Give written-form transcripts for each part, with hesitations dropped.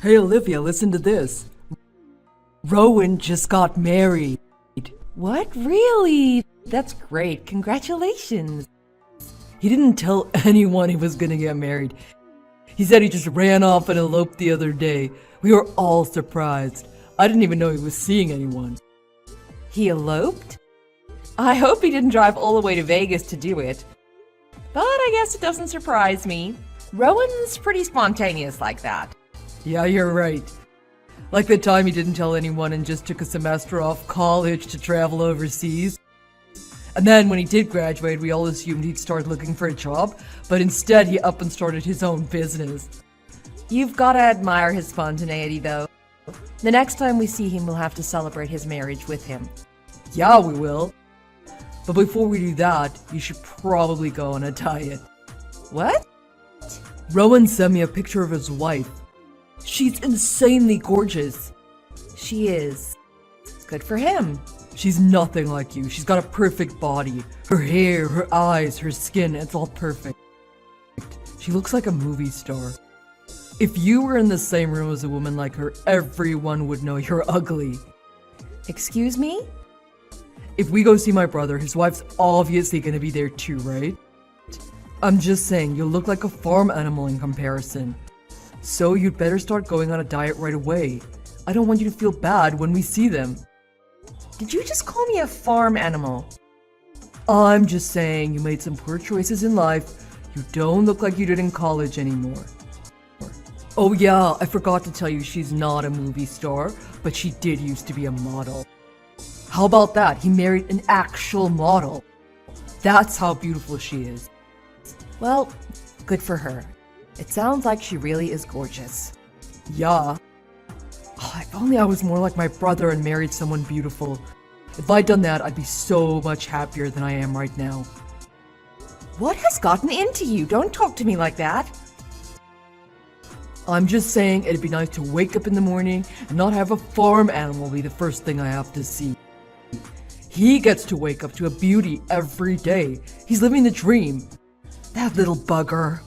Hey Olivia, listen to this. Rowan just got married. What? Really? That's great. Congratulations. He didn't tell anyone he was gonna get married. He said he just ran off and eloped the other day. We were all surprised. I didn't even know he was seeing anyone. He eloped? I hope he didn't drive all the way to Vegas to do it. But I guess it doesn't surprise me. Rowan's pretty spontaneous like that. Yeah, you're right. Like the time he didn't tell anyone and just took a semester off college to travel overseas. And then when he did graduate, we all assumed he'd start looking for a job, but instead he up and started his own business. You've gotta admire his spontaneity, though. The next time we see him, we'll have to celebrate his marriage with him. Yeah, we will. But before we do that, you should probably go on a diet. What? Rowan sent me a picture of his wife. She's insanely gorgeous. She is. Good for him. She's nothing like you. She's got a perfect body. Her hair, her eyes, her skin, it's all perfect. She looks like a movie star. If you were in the same room as a woman like her, everyone would know you're ugly. Excuse me? If we go see my brother, his wife's obviously gonna be there too, right? I'm just saying, you look like a farm animal in comparison. So you'd better start going on a diet right away. I don't want you to feel bad when we see them. Did you just call me a farm animal? I'm just saying you made some poor choices in life. You don't look like you did in college anymore. Oh yeah, I forgot to tell you she's not a movie star, but she did used to be a model. How about that? He married an actual model. That's how beautiful she is. Well, good for her. It sounds like she really is gorgeous. Yeah. Oh, if only I was more like my brother and married someone beautiful. If I'd done that, I'd be so much happier than I am right now. What has gotten into you? Don't talk to me like that. I'm just saying it'd be nice to wake up in the morning and not have a farm animal be the first thing I have to see. He gets to wake up to a beauty every day. He's living the dream. That little bugger.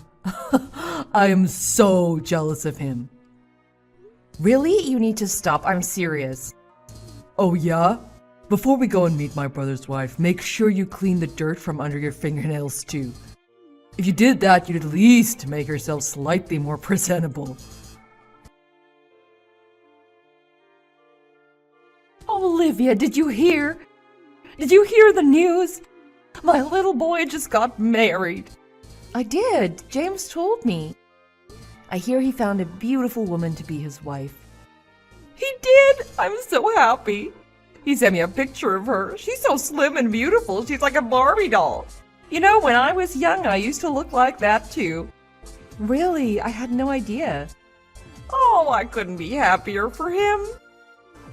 I am so jealous of him. Really? You need to stop. I'm serious. Oh yeah? Before we go and meet my brother's wife, make sure you clean the dirt from under your fingernails too. If you did that, you'd at least make yourself slightly more presentable. Olivia, did you hear? Did you hear the news? My little boy just got married. I did. James told me. I hear he found a beautiful woman to be his wife. He did? I'm so happy. He sent me a picture of her. She's so slim and beautiful. She's like a Barbie doll. You know, when I was young, I used to look like that too. Really? I had no idea. Oh, I couldn't be happier for him.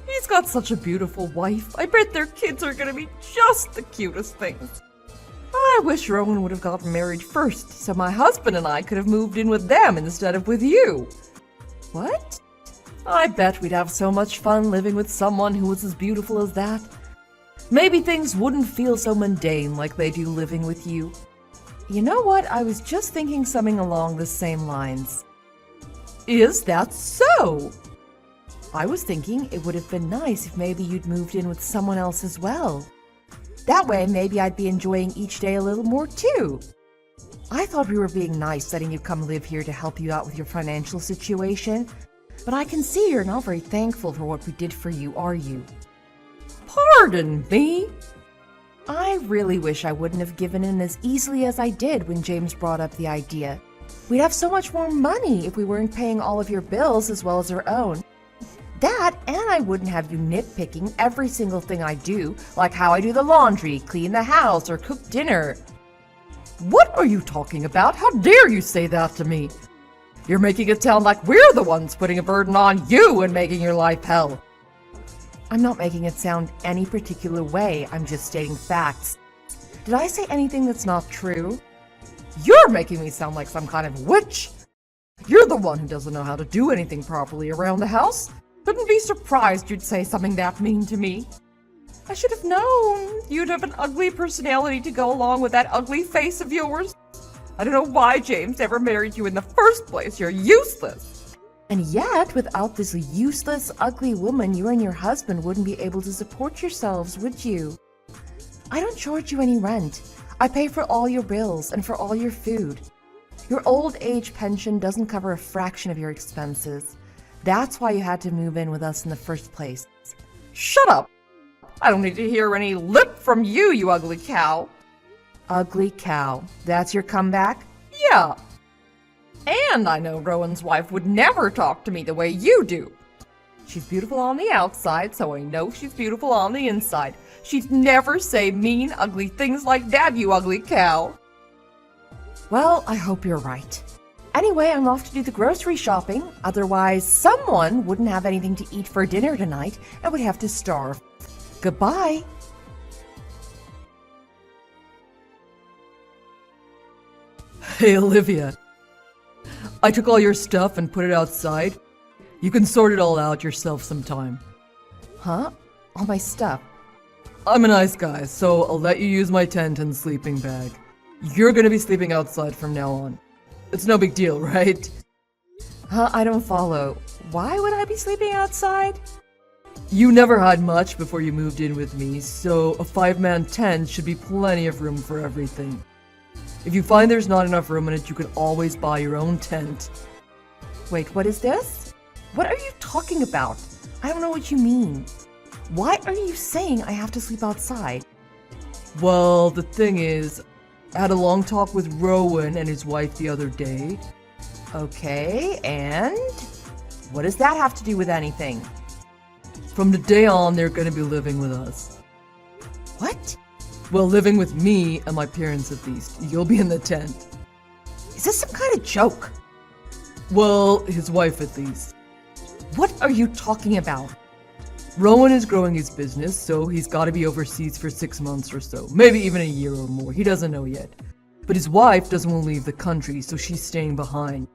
He's got such a beautiful wife. I bet their kids are gonna be just the cutest things. I wish Rowan would have gotten married first, so my husband and I could have moved in with them instead of with you. What? I bet we'd have so much fun living with someone who was as beautiful as that. Maybe things wouldn't feel so mundane like they do living with you. You know what? I was just thinking something along the same lines. Is that so? I was thinking it would have been nice if maybe you'd moved in with someone else as well. That way, maybe I'd be enjoying each day a little more too. I thought we were being nice letting you come live here to help you out with your financial situation, but I can see you're not very thankful for what we did for you, are you? Pardon me? I really wish I wouldn't have given in as easily as I did when James brought up the idea. We'd have so much more money if we weren't paying all of your bills as well as our own. That, and I wouldn't have you nitpicking every single thing I do, like how I do the laundry, clean the house, or cook dinner. What are you talking about? How dare you say that to me? You're making it sound like we're the ones putting a burden on you and making your life hell. I'm not making it sound any particular way, I'm just stating facts. Did I say anything that's not true? You're making me sound like some kind of witch. You're the one who doesn't know how to do anything properly around the house. Couldn't be surprised you'd say something that mean to me. I should have known. You'd have an ugly personality to go along with that ugly face of yours. I don't know why James ever married you in the first place. You're useless. And yet, without this useless, ugly woman, you and your husband wouldn't be able to support yourselves, would you? I don't charge you any rent. I pay for all your bills and for all your food. Your old age pension doesn't cover a fraction of your expenses. That's why you had to move in with us in the first place. Shut up! I don't need to hear any lip from you, you ugly cow. Ugly cow. That's your comeback? Yeah. And I know Rowan's wife would never talk to me the way you do. She's beautiful on the outside, so I know she's beautiful on the inside. She'd never say mean, ugly things like that, you ugly cow. Well, I hope you're right. Anyway, I'm off to do the grocery shopping. Otherwise, someone wouldn't have anything to eat for dinner tonight and would have to starve. Goodbye. Hey, Olivia. I took all your stuff and put it outside. You can sort it all out yourself sometime. Huh? All my stuff. I'm a nice guy, so I'll let you use my tent and sleeping bag. You're gonna be sleeping outside from now on. It's no big deal, right? Huh? I don't follow. Why would I be sleeping outside? You never had much before you moved in with me, so a 5-man tent should be plenty of room for everything. If you find there's not enough room in it, you can always buy your own tent. Wait, what is this? What are you talking about? I don't know what you mean. Why are you saying I have to sleep outside? Well, the thing is, I had a long talk with Rowan and his wife the other day. Okay, and? What does that have to do with anything? From today on, they're gonna be living with us. What? Well, living with me and my parents at least. You'll be in the tent. Is this some kind of joke? Well, his wife at least. What are you talking about? Rowan is growing his business, so he's gotta be overseas for 6 months or so. Maybe even a year or more. He doesn't know yet. But his wife doesn't want to leave the country, so she's staying behind.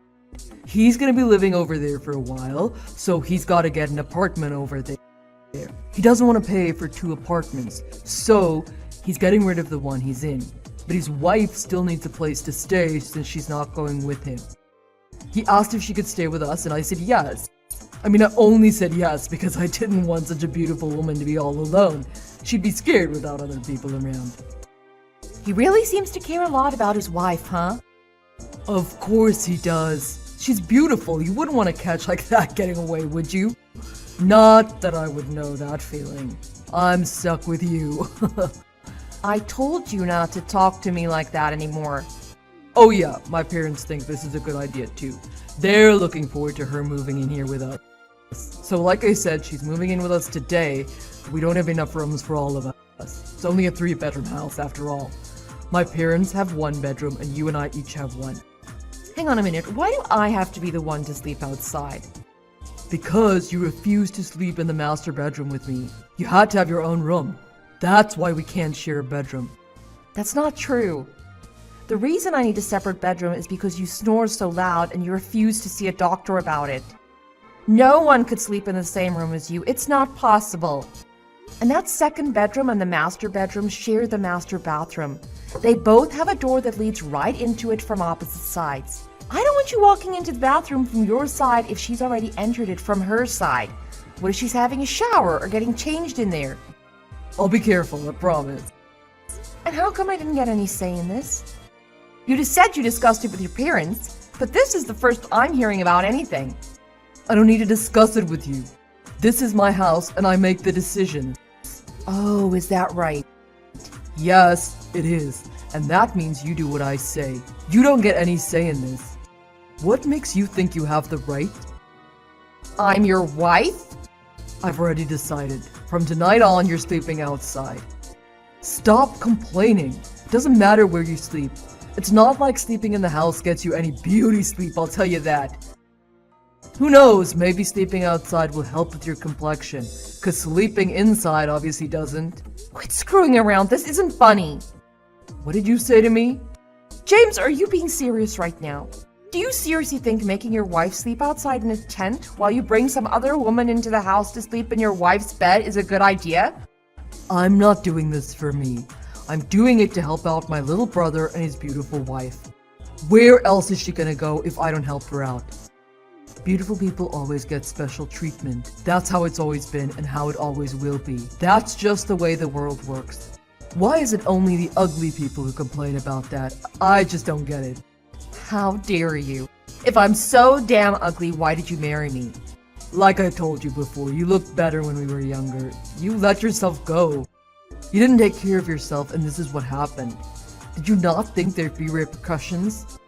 He's gonna be living over there for a while, so he's gotta get an apartment over there. He doesn't want to pay for 2 apartments, so he's getting rid of the one he's in. But his wife still needs a place to stay since she's not going with him. He asked if she could stay with us, and I said yes. I mean, I only said yes because I didn't want such a beautiful woman to be all alone. She'd be scared without other people around. He really seems to care a lot about his wife, huh? Of course he does. She's beautiful. You wouldn't want to catch like that getting away, would you? Not that I would know that feeling. I'm stuck with you. I told you not to talk to me like that anymore. Oh yeah, my parents think this is a good idea too. They're looking forward to her moving in here with us. So like I said, she's moving in with us today. We don't have enough rooms for all of us. It's only a 3-bedroom house after all. My parents have 1 bedroom and you and I each have 1. Hang on a minute, why do I have to be the one to sleep outside? Because you refused to sleep in the master bedroom with me. You had to have your own room. That's why we can't share a bedroom. That's not true. The reason I need a separate bedroom is because you snore so loud and you refuse to see a doctor about it. No one could sleep in the same room as you. It's not possible. And that second bedroom and the master bedroom share the master bathroom. They both have a door that leads right into it from opposite sides. I don't want you walking into the bathroom from your side if she's already entered it from her side. What if she's having a shower or getting changed in there? I'll be careful, I promise. And how come I didn't get any say in this? You just said you discussed it with your parents, but this is the first I'm hearing about anything. I don't need to discuss it with you. This is my house and I make the decisions. Oh, is that right? Yes, it is. And that means you do what I say. You don't get any say in this. What makes you think you have the right? I'm your wife? I've already decided. From tonight on, you're sleeping outside. Stop complaining. It doesn't matter where you sleep. It's not like sleeping in the house gets you any beauty sleep, I'll tell you that. Who knows, maybe sleeping outside will help with your complexion, because sleeping inside obviously doesn't. Quit screwing around, this isn't funny. What did you say to me? James, are you being serious right now? Do you seriously think making your wife sleep outside in a tent while you bring some other woman into the house to sleep in your wife's bed is a good idea? I'm not doing this for me. I'm doing it to help out my little brother and his beautiful wife. Where else is she gonna go if I don't help her out? Beautiful people always get special treatment. That's how it's always been and how it always will be. That's just the way the world works. Why is it only the ugly people who complain about that? I just don't get it. How dare you? If I'm so damn ugly, why did you marry me? Like I told you before, you looked better when we were younger. You let yourself go. You didn't take care of yourself, and this is what happened. Did you not think there'd be repercussions?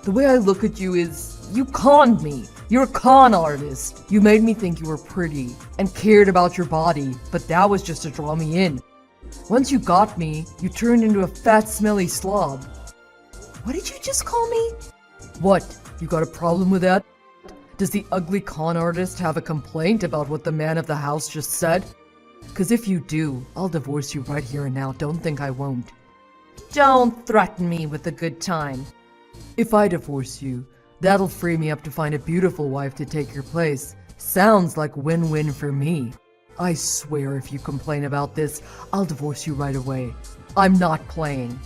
The way I look at you is, you conned me. You're a con artist. You made me think you were pretty and cared about your body, but that was just to draw me in. Once you got me, you turned into a fat, smelly slob. What did you just call me? What? You got a problem with that? Does the ugly con artist have a complaint about what the man of the house just said? 'Cause if you do, I'll divorce you right here and now. Don't think I won't. Don't threaten me with a good time. If I divorce you, that'll free me up to find a beautiful wife to take your place. Sounds like win-win for me. I swear if you complain about this, I'll divorce you right away. I'm not playing.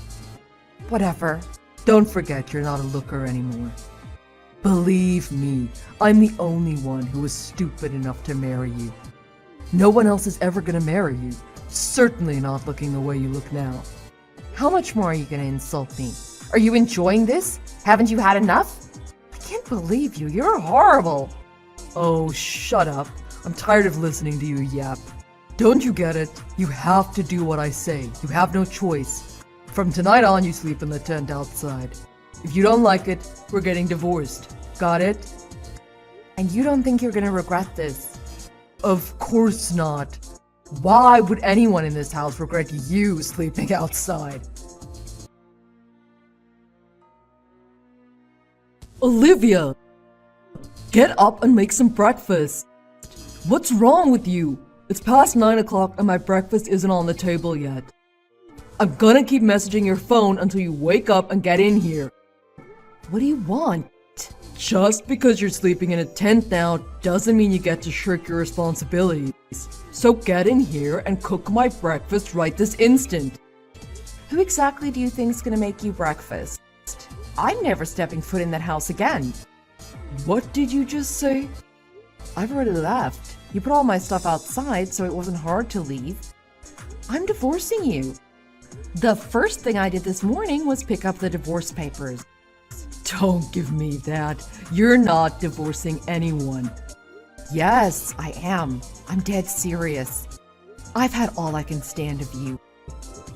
Whatever. Don't forget you're not a looker anymore. Believe me, I'm the only one who was stupid enough to marry you. No one else is ever gonna marry you. Certainly not looking the way you look now. How much more are you gonna insult me? Are you enjoying this? Haven't you had enough? I can't believe you. You're horrible. Oh, shut up. I'm tired of listening to you yap. Don't you get it? You have to do what I say. You have no choice. From tonight on, you sleep in the tent outside. If you don't like it, we're getting divorced. Got it? And you don't think you're gonna regret this? Of course not. Why would anyone in this house regret you sleeping outside? Olivia! Get up and make some breakfast. What's wrong with you? It's past 9 o'clock and my breakfast isn't on the table yet. I'm gonna keep messaging your phone until you wake up and get in here. What do you want? Just because you're sleeping in a tent now doesn't mean you get to shirk your responsibilities. So get in here and cook my breakfast right this instant. Who exactly do you think's gonna make you breakfast? I'm never stepping foot in that house again. What did you just say? I've already left. You put all my stuff outside, so it wasn't hard to leave. I'm divorcing you. The first thing I did this morning was pick up the divorce papers. Don't give me that. You're not divorcing anyone. Yes, I am. I'm dead serious. I've had all I can stand of you.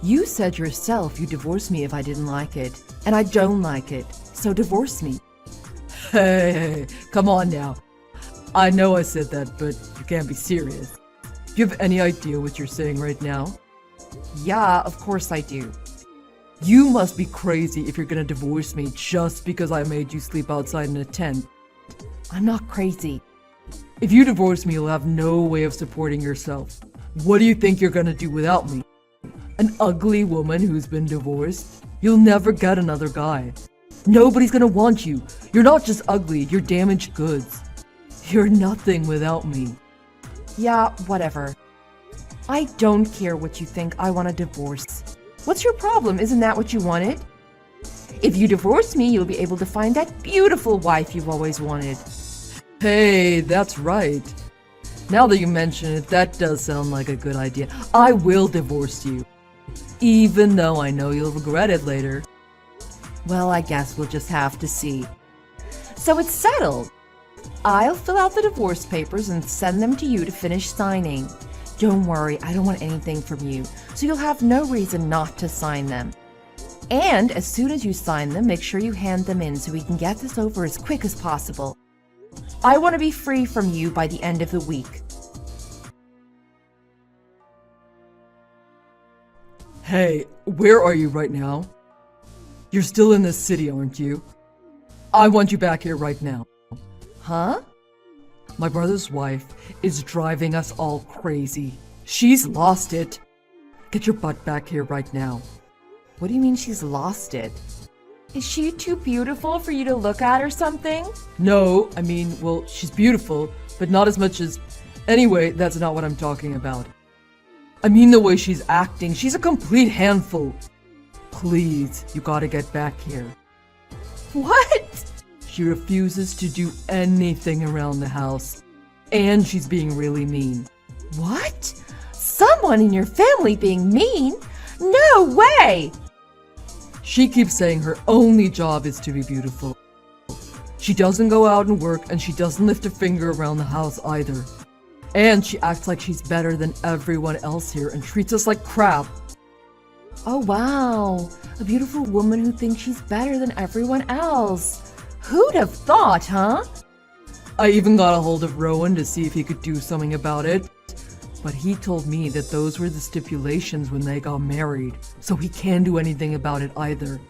You said yourself you'd divorce me if I didn't like it, and I don't like it, so divorce me. Hey, come on now. I know I said that, but you can't be serious. Do you have any idea what you're saying right now? Yeah, of course I do. You must be crazy if you're gonna divorce me just because I made you sleep outside in a tent. I'm not crazy. If you divorce me, you'll have no way of supporting yourself. What do you think you're gonna do without me? An ugly woman who's been divorced? You'll never get another guy. Nobody's gonna want you. You're not just ugly, you're damaged goods. You're nothing without me. Yeah, whatever. I don't care what you think. I want a divorce. What's your problem? Isn't that what you wanted? If you divorce me, you'll be able to find that beautiful wife you've always wanted. Hey, that's right. Now that you mention it, that does sound like a good idea. I will divorce you. Even though I know you'll regret it later. Well, I guess we'll just have to see. So it's settled. I'll fill out the divorce papers and send them to you to finish signing. Don't worry, I don't want anything from you, so you'll have no reason not to sign them. And as soon as you sign them, make sure you hand them in so we can get this over as quick as possible. I want to be free from you by the end of the week. Hey, where are you right now? You're still in this city, aren't you? I want you back here right now. Huh? My brother's wife is driving us all crazy. She's lost it. Get your butt back here right now. What do you mean she's lost it? Is she too beautiful for you to look at or something? No, I mean, well, she's beautiful, but not as much as... Anyway, that's not what I'm talking about. I mean the way she's acting. She's a complete handful. Please, you gotta get back here. What? She refuses to do anything around the house. And she's being really mean. What? Someone in your family being mean? No way! She keeps saying her only job is to be beautiful. She doesn't go out and work, and she doesn't lift a finger around the house either. And she acts like she's better than everyone else here and treats us like crap. Oh wow, a beautiful woman who thinks she's better than everyone else. Who'd have thought, huh? I even got a hold of Rowan to see if he could do something about it. But he told me that those were the stipulations when they got married, so he can't do anything about it either.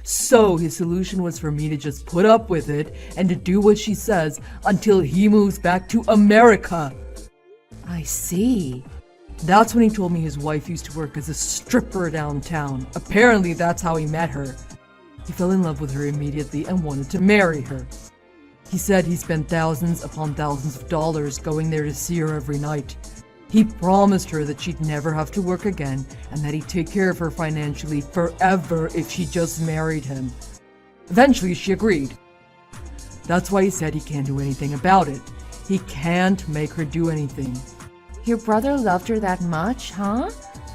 So his solution was for me to just put up with it and to do what she says until he moves back to America. I see. That's when he told me his wife used to work as a stripper downtown. Apparently that's how he met her. He fell in love with her immediately and wanted to marry her. He said he spent thousands upon thousands of dollars going there to see her every night. He promised her that she'd never have to work again and that he'd take care of her financially forever if she just married him. Eventually, she agreed. That's why he said he can't do anything about it. He can't make her do anything. Your brother loved her that much, huh?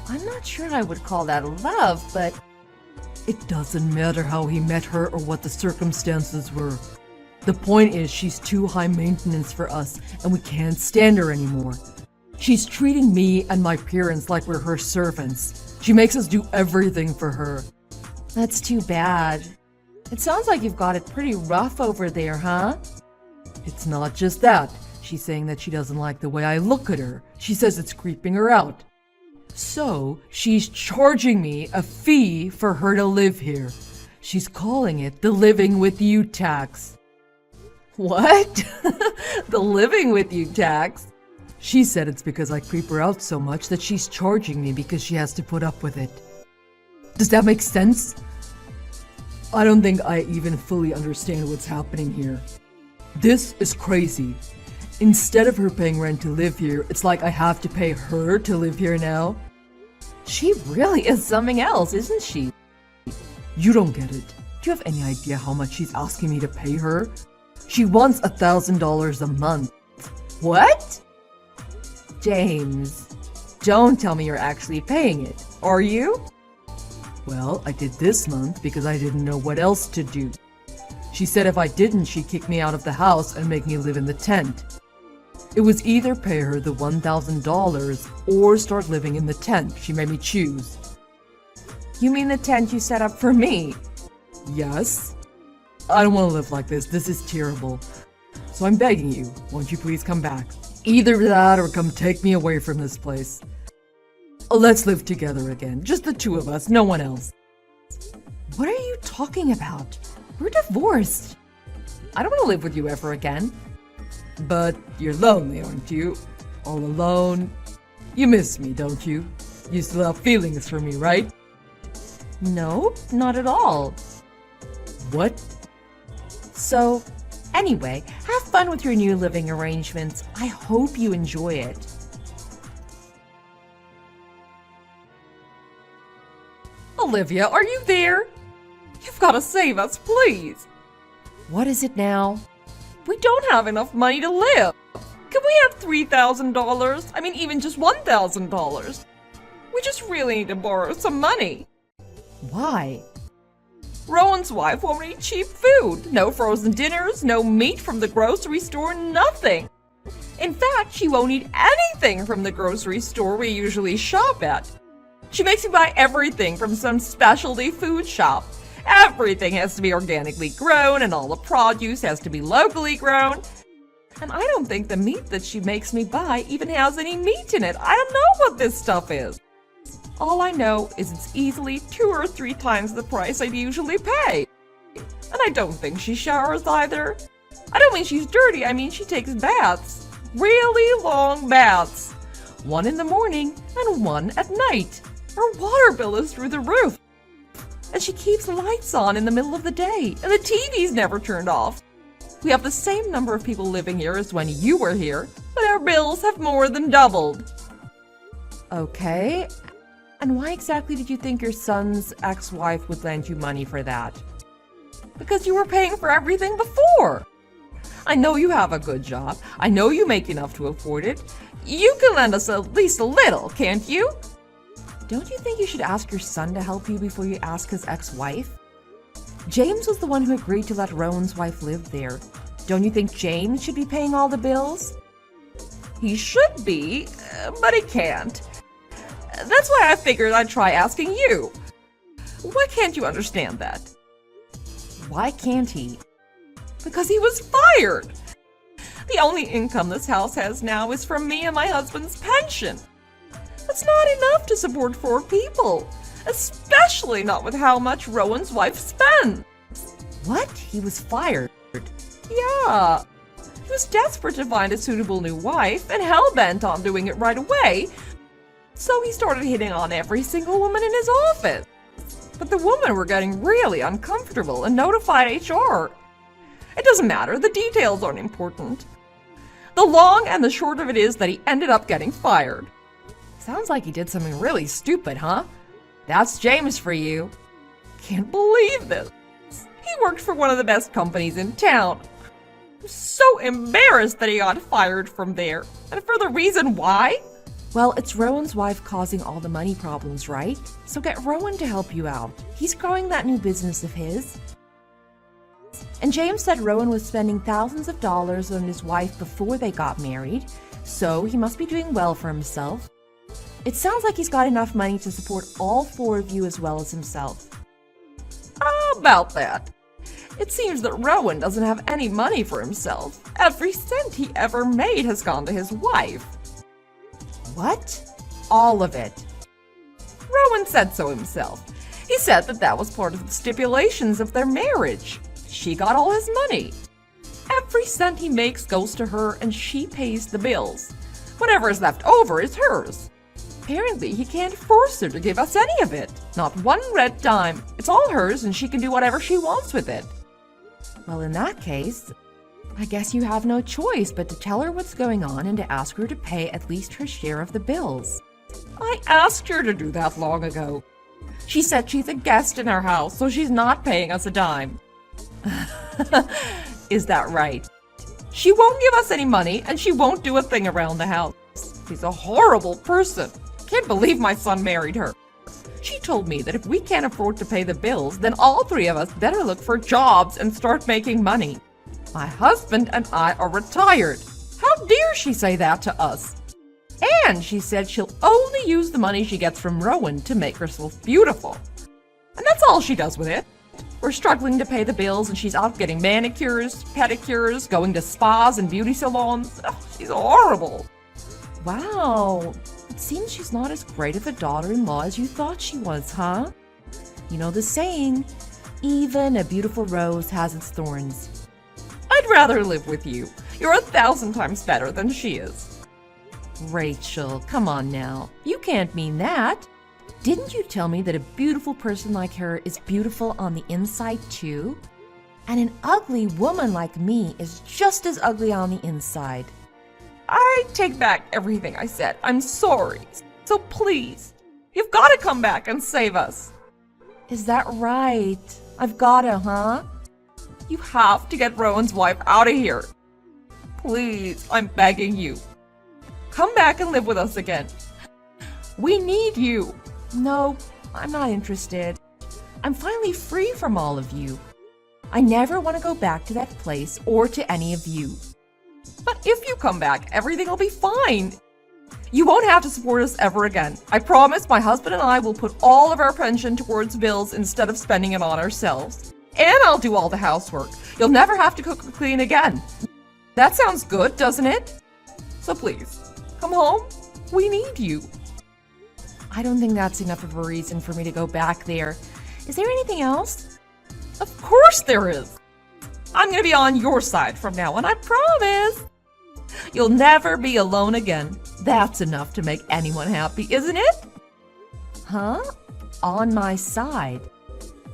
I'm not sure I would call that love, but... It doesn't matter how he met her or what the circumstances were. The point is she's too high maintenance for us and we can't stand her anymore. She's treating me and my parents like we're her servants. She makes us do everything for her. That's too bad. It sounds like you've got it pretty rough over there, huh? It's not just that. She's saying that she doesn't like the way I look at her. She says it's creeping her out. So she's charging me a fee for her to live here. She's calling it the living with you tax. What? The living with you tax? She said it's because I creep her out so much that she's charging me because she has to put up with it. Does that make sense? I don't think I even fully understand what's happening here. This is crazy. Instead of her paying rent to live here, it's like I have to pay her to live here now. She really is something else, isn't she? You don't get it. Do you have any idea how much she's asking me to pay her? She wants $1,000 a month. What? James, don't tell me you're actually paying it, are you? Well, I did this month because I didn't know what else to do. She said if I didn't, she'd kick me out of the house and make me live in the tent. It was either pay her the $1,000 or start living in the tent. She made me choose. You mean the tent you set up for me? Yes. I don't want to live like this. This is terrible. So I'm begging you, won't you please come back? Either that or come take me away from this place. Let's live together again. Just the two of us, no one else. What are you talking about? We're divorced. I don't want to live with you ever again. But you're lonely, aren't you? All alone. You miss me, don't you? You still have feelings for me, right? No, not at all. What? So, anyway, have fun with your new living arrangements. I hope you enjoy it. Olivia, are you there? You've got to save us, please. What is it now? We don't have enough money to live. Can we have $3,000? I mean, even just $1,000. We just really need to borrow some money. Why? Rowan's wife won't eat cheap food. No frozen dinners, no meat from the grocery store, nothing. In fact, she won't eat anything from the grocery store we usually shop at. She makes me buy everything from some specialty food shop. Everything has to be organically grown and all the produce has to be locally grown. And I don't think the meat that she makes me buy even has any meat in it. I don't know what this stuff is. All I know is it's easily 2 or 3 times the price I'd usually pay. And I don't think she showers either. I don't mean she's dirty, I mean she takes baths. Really long baths. 1 in the morning and 1 at night. Her water bill is through the roof. And she keeps lights on in the middle of the day, and the TV's never turned off. We have the same number of people living here as when you were here, but our bills have more than doubled. Okay. And why exactly did you think your son's ex-wife would lend you money for that? Because you were paying for everything before. I know you have a good job. I know you make enough to afford it. You can lend us at least a little, can't you? Don't you think you should ask your son to help you before you ask his ex-wife? James was the one who agreed to let Rowan's wife live there. Don't you think James should be paying all the bills? He should be, but he can't. That's why I figured I'd try asking you. Why can't you understand that? Why can't he? Because he was fired. The only income this house has now is from me and my husband's pension. That's not enough to support 4 people, especially not with how much Rowan's wife spends. What? He was fired? Yeah. He was desperate to find a suitable new wife and hell-bent on doing it right away, so he started hitting on every single woman in his office. But the women were getting really uncomfortable and notified HR. It doesn't matter, the details aren't important. The long and the short of it is that he ended up getting fired. Sounds like he did something really stupid, huh? That's James for you. Can't believe this. He worked for one of the best companies in town. I'm so embarrassed that he got fired from there. And for the reason why? Well, it's Rowan's wife causing all the money problems, right? So get Rowan to help you out. He's growing that new business of his. And James said Rowan was spending thousands of dollars on his wife before they got married, so he must be doing well for himself. It sounds like he's got enough money to support all 4 of you as well as himself. How about that? It seems that Rowan doesn't have any money for himself. Every cent he ever made has gone to his wife. What? All of it? Rowan said so himself. He said that that was part of the stipulations of their marriage. She got all his money. Every cent he makes goes to her and she pays the bills. Whatever is left over is hers. Apparently, he can't force her to give us any of it. Not one red dime. It's all hers and she can do whatever she wants with it. Well, in that case, I guess you have no choice but to tell her what's going on and to ask her to pay at least her share of the bills. I asked her to do that long ago. She said she's a guest in our house, so she's not paying us a dime. Is that right? She won't give us any money and she won't do a thing around the house. She's a horrible person. Can't believe my son married her. She told me that if we can't afford to pay the bills, then all 3 of us better look for jobs and start making money. My husband and I are retired. How dare she say that to us? And she said she'll only use the money she gets from Rowan to make herself beautiful. And that's all she does with it. We're struggling to pay the bills and she's out getting manicures, pedicures, going to spas and beauty salons. Ugh, she's horrible. Wow, it seems she's not as great of a daughter-in-law as you thought she was, huh? You know the saying, even a beautiful rose has its thorns. I'd rather live with you. You're 1,000 times better than she is. Rachel, come on now. You can't mean that. Didn't you tell me that a beautiful person like her is beautiful on the inside too? And an ugly woman like me is just as ugly on the inside. I take back everything I said. I'm sorry. So please, you've got to come back and save us. Is that right? I've gotta, huh? You have to get Rowan's wife out of here. Please, I'm begging you. Come back and live with us again. We need you. No, I'm not interested. I'm finally free from all of you. I never want to go back to that place or to any of you. But if you come back, everything will be fine. You won't have to support us ever again. I promise my husband and I will put all of our pension towards bills instead of spending it on ourselves. And I'll do all the housework. You'll never have to cook or clean again. That sounds good, doesn't it? So please, come home. We need you. I don't think that's enough of a reason for me to go back there. Is there anything else? Of course there is. I'm going to be on your side from now on, I promise. You'll never be alone again. That's enough to make anyone happy, isn't it? Huh? On my side?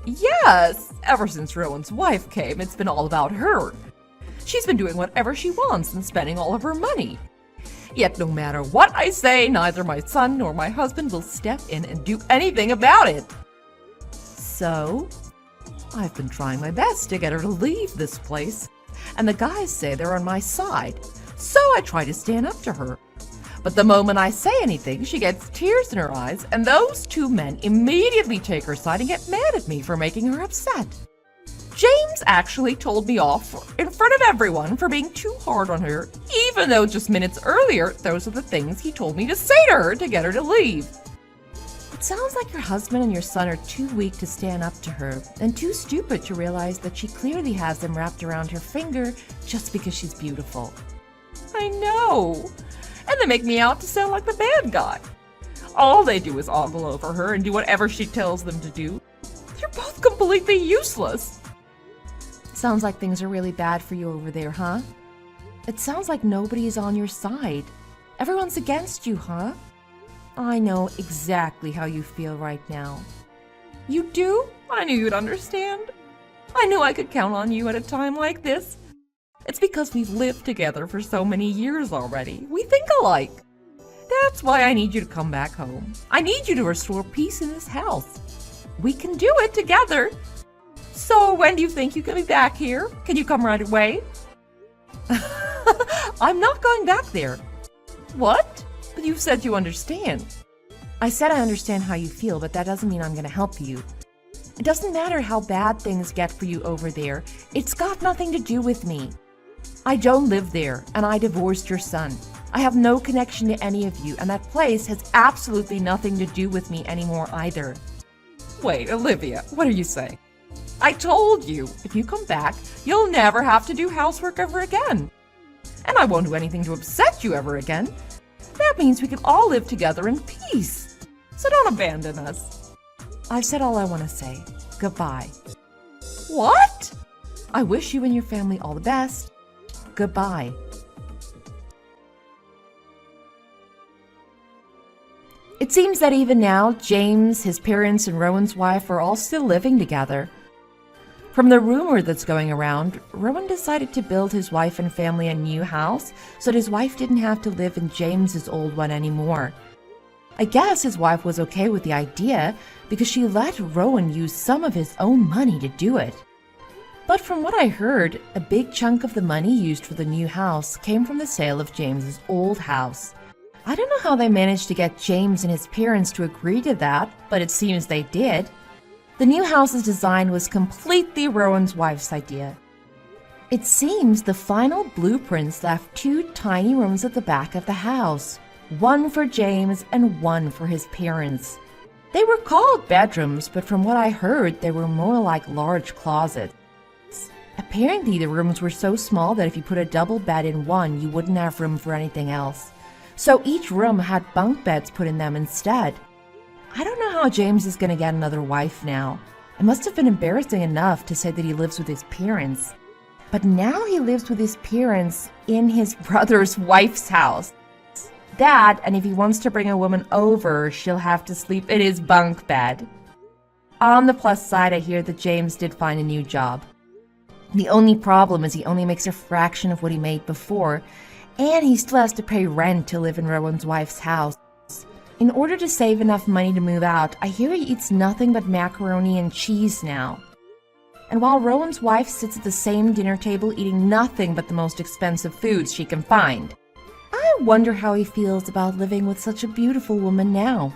Yes. Ever since Rowan's wife came, it's been all about her. She's been doing whatever she wants and spending all of her money. Yet no matter what I say, neither my son nor my husband will step in and do anything about it. So? I've been trying my best to get her to leave this place, and the guys say they're on my side, so I try to stand up to her. But the moment I say anything, she gets tears in her eyes, and those two men immediately take her side and get mad at me for making her upset. James actually told me off in front of everyone for being too hard on her, even though just minutes earlier, those are the things he told me to say to her to get her to leave. It sounds like your husband and your son are too weak to stand up to her, and too stupid to realize that she clearly has them wrapped around her finger just because she's beautiful. I know. And they make me out to sound like the bad guy. All they do is ogle over her and do whatever she tells them to do. You're both completely useless. Sounds like things are really bad for you over there, huh? It sounds like nobody is on your side. Everyone's against you, huh? I know exactly how you feel right now. You do? I knew you'd understand. I knew I could count on you at a time like this. It's because we've lived together for so many years already. We think alike. That's why I need you to come back home. I need you to restore peace in this house. We can do it together. So when do you think you can be back here? Can you come right away? I'm not going back there. What? But you said you understand. I said I understand how you feel, but that doesn't mean I'm going to help you. It doesn't matter how bad things get for you over there. It's got nothing to do with me. I don't live there, and I divorced your son. I have no connection to any of you, and that place has absolutely nothing to do with me anymore either. Wait, Olivia, what are you saying? I told you, if you come back, you'll never have to do housework ever again. And I won't do anything to upset you ever again. That means we can all live together in peace. So don't abandon us. I've said all I want to say. Goodbye. What? I wish you and your family all the best. Goodbye. It seems that even now, James, his parents, and Rowan's wife are all still living together. From the rumor that's going around, Rowan decided to build his wife and family a new house so that his wife didn't have to live in James's old one anymore. I guess his wife was okay with the idea because she let Rowan use some of his own money to do it. But from what I heard, a big chunk of the money used for the new house came from the sale of James's old house. I don't know how they managed to get James and his parents to agree to that, but it seems they did. The new house's design was completely Rowan's wife's idea. It seems the final blueprints left 2 tiny rooms at the back of the house, one for James and one for his parents. They were called bedrooms, but from what I heard, they were more like large closets. Apparently, the rooms were so small that if you put a double bed in one, you wouldn't have room for anything else. So each room had bunk beds put in them instead. I don't know how James is going to get another wife now. It must have been embarrassing enough to say that he lives with his parents. But now he lives with his parents in his brother's wife's house. That, and if he wants to bring a woman over, she'll have to sleep in his bunk bed. On the plus side, I hear that James did find a new job. The only problem is he only makes a fraction of what he made before, and he still has to pay rent to live in Rowan's wife's house. In order to save enough money to move out, I hear he eats nothing but macaroni and cheese now. And while Rowan's wife sits at the same dinner table eating nothing but the most expensive foods she can find, I wonder how he feels about living with such a beautiful woman now.